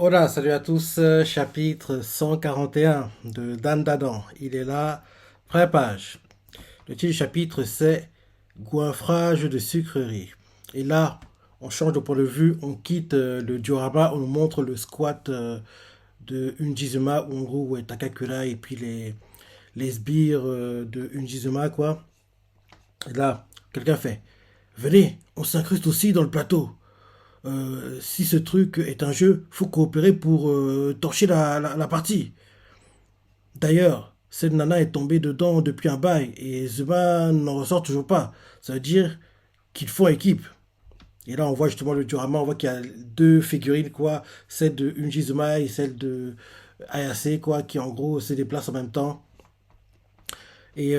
Hola, salut à tous, chapitre 141 de Dan Dadan. Il est là, première page. Le titre du chapitre c'est Goinfrage de sucrerie. Et là, on change de point de vue, on quitte le diorama, on nous montre le squat de Unjizuma, où en gros, ouais, Takakura et puis les sbires de Unjizuma, quoi. Et là, quelqu'un fait Venez, on s'incruste aussi dans le plateau. Si ce truc est un jeu, faut coopérer pour torcher la partie. D'ailleurs, cette nana est tombée dedans depuis un bail et Zuma n'en ressort toujours pas. Ça veut dire qu'ils font équipe. Et là, on voit justement le diorama, on voit qu'il y a deux figurines, quoi. Celle de Unji Zuma et celle de Ayase, quoi, qui en gros se déplacent en même temps. Et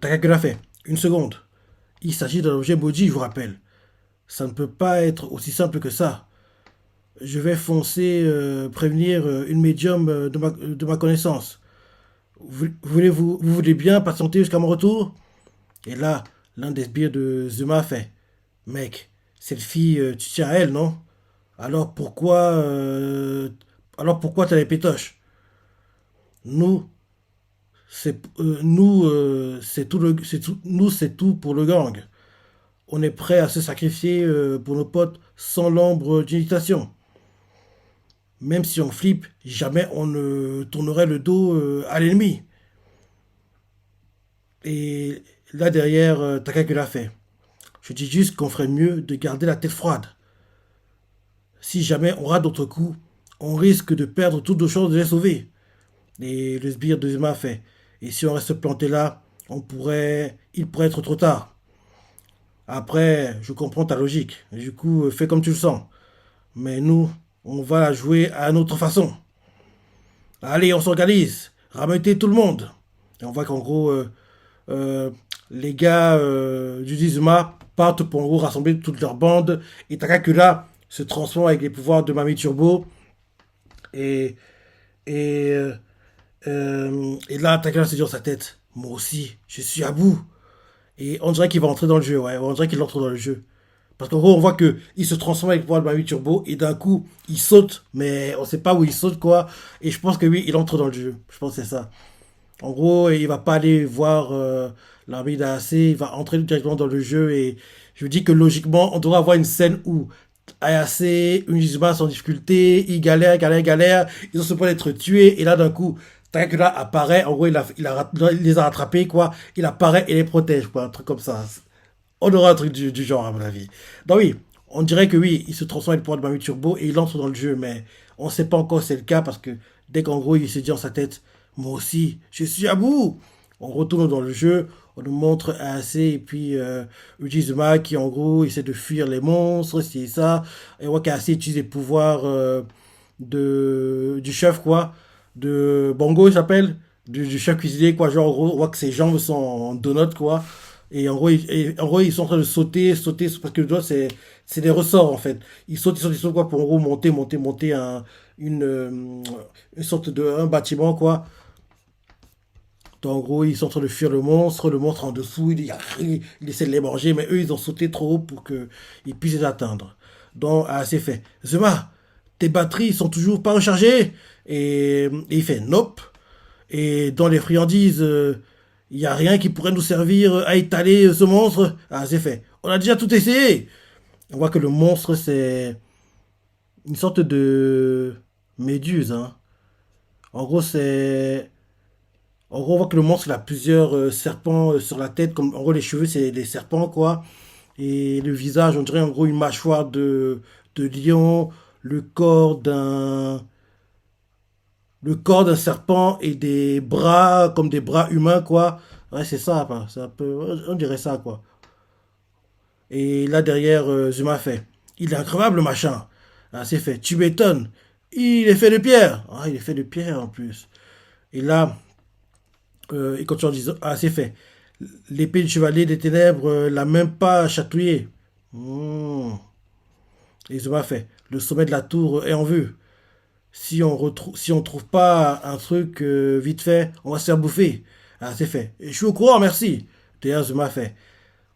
Takakura fait une seconde. Il s'agit d'un objet maudit, je vous rappelle. Ça ne peut pas être aussi simple que ça. Je vais foncer prévenir une médium de ma connaissance. Vous voulez bien patienter jusqu'à mon retour? Et là, l'un des sbires de Zuma fait Mec, cette fille, tu tiens à elle, non? Alors pourquoi alors pourquoi t'as les pétoches? Nous, c'est tout nous, c'est tout pour le gang. On est prêt à se sacrifier pour nos potes sans l'ombre d'une hésitation. Même si on flippe, jamais on ne tournerait le dos à l'ennemi. Et là derrière, Takakura fait. Je dis juste qu'on ferait mieux de garder la tête froide. Si jamais on rate d'autres coups, on risque de perdre toutes nos chances de les sauver. Et le sbire de Zuma fait. Et si on reste planté là, il pourrait être trop tard. Après, je comprends ta logique. Du coup, fais comme tu le sens. Mais nous, on va la jouer à notre façon. Allez, on s'organise. Rameutez tout le monde. Et on voit qu'en gros, euh, les gars du Dizuma partent pour en gros rassembler toute leur bande. Et Takakura se transforme avec les pouvoirs de Mami Turbo. Et, et là, Takakura se dit dans sa tête Moi aussi, je suis à bout. Et on dirait qu'il va entrer dans le jeu, ouais. On dirait qu'il entre dans le jeu. Parce qu'en gros, on voit que il se transforme avec le pouvoir de Mami Turbo et d'un coup, il saute, mais on sait pas où il saute, quoi. Et je pense que oui, il entre dans le jeu. Je pense que c'est ça. En gros, il va pas aller voir l'armée d'AAC, il va entrer directement dans le jeu et je me dis que logiquement, on devrait avoir une scène où AAC, Unizuma sont en difficulté, ils galèrent, ils ont ce point d'être tués et là d'un coup, Takakura apparaît, en gros il les a rattrapés quoi, il apparaît et les protège quoi, un truc comme ça. On aura un truc du genre à mon avis. Donc oui, on dirait que oui, il se transforme avec le pouvoir de Mami Turbo et il entre dans le jeu, mais on sait pas encore si c'est le cas parce que dès qu'en gros il se dit en sa tête moi aussi, je suis à bout. On retourne dans le jeu, on nous montre AC et puis Ujizuma qui en gros essaie de fuir les monstres, c'est ça. Et on voit qu'AC utilise les pouvoirs du chef quoi, de Bongo il s'appelle, du chef cuisinier quoi. Genre en gros on voit que ses jambes sont en donut quoi. Et en gros, ils sont en train de sauter, parce que le doigt, c'est des ressorts, en fait. Ils sautent, quoi, pour en gros monter une, euh, une sorte un bâtiment, quoi. Donc, en gros, ils sont en train de fuir le monstre en dessous, il essaie de les manger, mais eux, ils ont sauté trop haut pour qu'ils puissent les atteindre. Donc, ah, c'est fait. Zuma, tes batteries sont toujours pas rechargées? Et il fait nope. Et dans les friandises, il n'y a rien qui pourrait nous servir à étaler ce monstre. Ah, c'est fait. On a déjà tout essayé. On voit que le monstre, c'est une sorte de méduse, hein. En gros, c'est en gros, on voit que le monstre il a plusieurs serpents sur la tête. Comme, en gros, les cheveux, c'est des serpents, quoi. Et le visage, on dirait en gros une mâchoire de lion. Le corps d'un. Le corps d'un serpent et des bras comme des bras humains, quoi. Ouais, c'est ça, quoi. C'est un peu. On dirait ça, quoi. Et là, derrière, Zuma fait. Il est incroyable, le machin. Ah, c'est fait. Tu m'étonnes. Il est fait de pierre. Ah, il est fait de pierre, en plus. Et là, il continue en disant, ah, c'est fait. L'épée du chevalier des ténèbres l'a même pas chatouillé. Hmm. Et Zuma fait, le sommet de la tour est en vue. Si on trouve pas un truc vite fait, on va se faire bouffer. Ah, c'est fait. Et je suis au courant, merci. D'ailleurs, Zuma fait,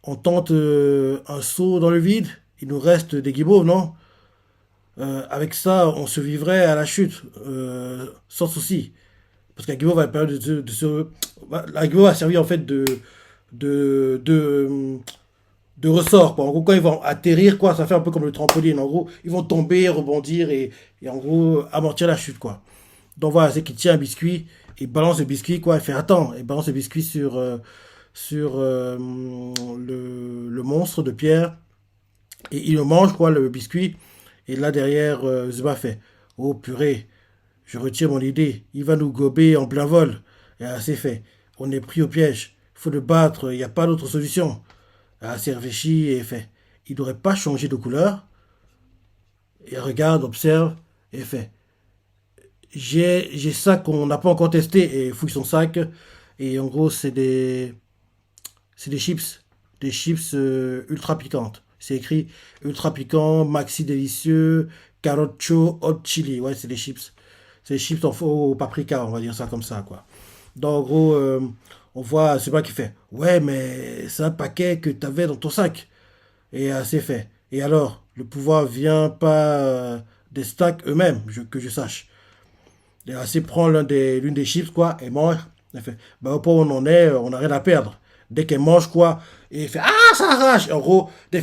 on tente un saut dans le vide. Il nous reste des guimauves, non? Avec ça, on survivrait à la chute, sans souci. Parce qu'Agimo va permettre de se... Agimo va servir en fait de, de, de ressort, quoi. En gros, quand ils vont atterrir, quoi, ça fait un peu comme le trampoline. En gros, ils vont tomber, rebondir et en gros, amortir la chute, quoi. Donc voilà, c'est qu'il tient un biscuit, il balance le biscuit, quoi, il fait attends, il balance le biscuit sur le monstre de pierre, et il le mange, quoi, le biscuit, et là derrière, Zuba fait, oh purée, je retire mon idée, il va nous gober en plein vol. Et là, c'est fait, on est pris au piège, il faut le battre, il n'y a pas d'autre solution. Là, c'est réfléchi et fait, il n'aurait pas changé de couleur, et regarde, observe, et fait, j'ai ça qu'on n'a pas encore testé et fouille son sac. Et en gros, c'est des chips ultra piquantes. C'est écrit ultra piquant, maxi délicieux, carotte chaud, hot chili. Ouais, c'est des chips. C'est des chips au paprika, on va dire ça comme ça, quoi. Donc, en gros, on voit ce pas qui fait. Ouais, mais c'est un paquet que tu avais dans ton sac. Et c'est fait. Et alors, le pouvoir vient pas des stacks eux-mêmes, que je sache. Et ainsi prend l'une des chips, quoi, et mange. Elle fait, bah, au point où on en est, on n'a rien à perdre. Dès qu'elle mange, quoi, et il fait, ah, ça arrache. En gros, dès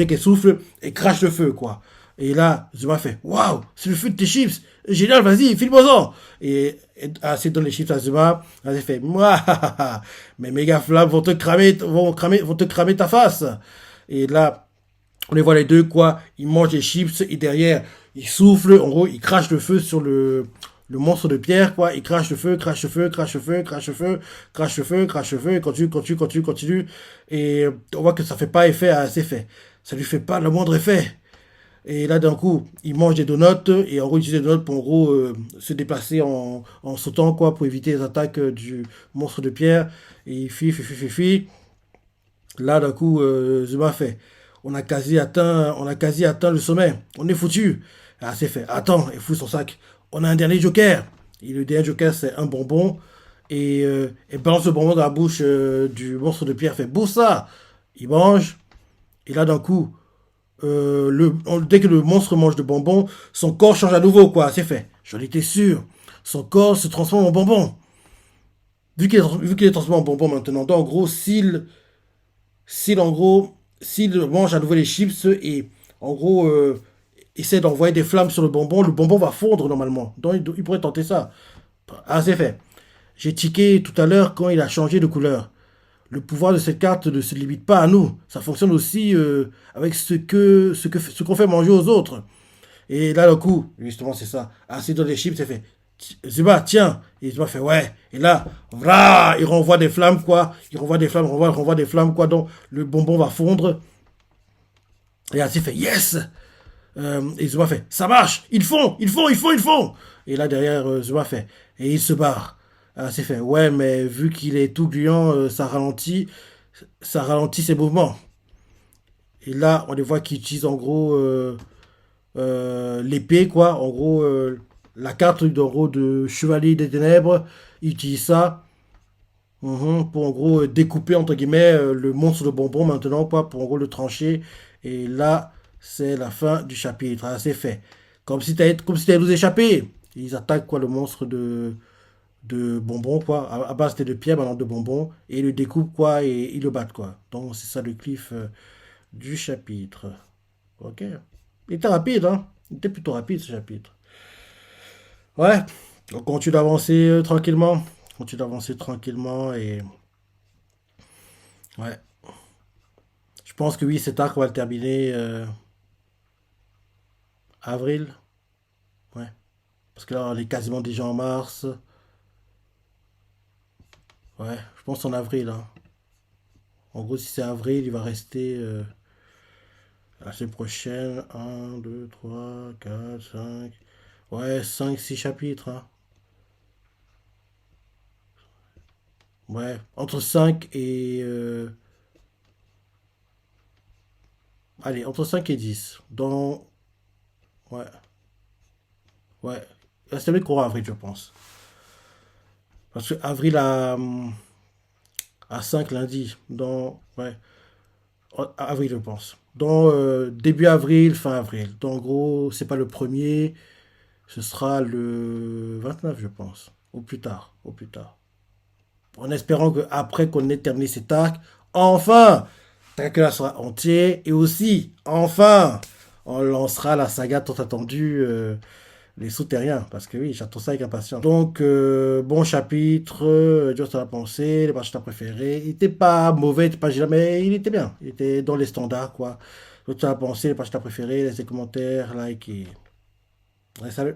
qu'elle souffle, elle crache le feu, quoi. Et là, Zuma fait, waouh, c'est le feu de tes chips. Génial, vas-y, file-moi-en. Et assez donne les chips à Zuma. Elle fait, moi, mes méga flammes vont te cramer ta face. Et là, on les voit les deux, quoi. Ils mangent des chips et derrière, ils soufflent. En gros, ils crachent le feu sur le monstre de pierre, quoi. Ils crachent le feu, crachent le feu, crachent le feu, crachent le feu, crachent le feu, crachent le feu, et continue. Et on voit que ça fait pas effet à ses effets. Ça lui fait pas le moindre effet. Et là, d'un coup, il mange des donuts, et en gros, il utilise des donuts pour, en gros, se déplacer en sautant, quoi, pour éviter les attaques du monstre de pierre. Et il fuit. Là, d'un coup, Zuma fait. On a quasi atteint le sommet. On est foutu. Ah, c'est fait. Attends, il fout son sac. On a un dernier joker. Et le dernier joker, c'est un bonbon. Et balance le bonbon dans la bouche du monstre de pierre. Fait Boussa. Il mange. Et là, d'un coup, dès que le monstre mange de bonbons, son corps change à nouveau, quoi. C'est fait. J'en étais sûr. Son corps se transforme en bonbon. Vu qu'il est transformé en bonbon maintenant, donc en gros, s'il en gros, s'il mange à nouveau les chips et en gros essaie d'envoyer des flammes sur le bonbon va fondre normalement. Donc il pourrait tenter ça. Ah, c'est fait. J'ai tiqué tout à l'heure quand il a changé de couleur. Le pouvoir de cette carte ne se limite pas à nous. Ça fonctionne aussi avec ce qu'on fait manger aux autres. Et là, le coup, justement, c'est ça. Assis dans les chips, c'est fait. Zuba, tiens. Et Zuba fait, ouais. Et là, voilà, il renvoie des flammes, quoi. Il renvoie des flammes, renvoie des flammes, quoi. Donc, le bonbon va fondre. Et ainsi fait, yes. Et Zuba fait, ça marche. Ils font. Et là, derrière, Zuba fait, et il se barre. Ainsi fait, ouais, mais vu qu'il est tout gluant, ça ralentit ses mouvements. Et là, on les voit qui utilisent en gros l'épée, quoi. En gros, la carte en gros, de Chevalier des Ténèbres, il utilise ça pour en gros découper entre guillemets le monstre de bonbon maintenant, quoi, pour en gros le trancher. Et là, c'est la fin du chapitre. Ah, c'est fait. Comme si t'avais nous échappé. Ils attaquent quoi le monstre de bonbons, quoi. À base c'était de pierre, maintenant de bonbons. Et ils le découpent, quoi, et ils le battent, quoi. Donc c'est ça le cliff du chapitre. Ok. Il était rapide, hein. Il était plutôt rapide ce chapitre. Ouais. On continue d'avancer tranquillement. On continue d'avancer tranquillement et. Ouais. Je pense que oui, cet arc va le terminer avril. Ouais. Parce que là, on est quasiment déjà en mars. Ouais. Je pense en avril, hein. En gros, si c'est avril, il va rester la semaine prochaine. Un 2 3 4 5 Ouais, 5 6 chapitres, hein. Ouais. Entre 5 et. Allez, entre 5 et 10. Dans. Ouais. Ouais. C'est le courant avril, je pense. Parce que avril à 5 lundi. Dans. Ouais. Avril, je pense. dans début avril, fin avril. Donc, en gros, c'est pas le premier, ce sera le 29, je pense. Au plus tard, au plus tard. En espérant qu'après qu'on ait terminé cet arc, enfin, Dracula sera entier. Et aussi, enfin, on lancera la saga tant attendue, les souterrains. Parce que oui, j'attends ça avec impatience. Donc, bon chapitre, Dios a pensé, les parties préférés. Il était pas mauvais, il était pas gênant, mais il était bien. Il était dans les standards, quoi. Dios a pensé, les parties préférés, laissez des commentaires, like et... Ouais, salut.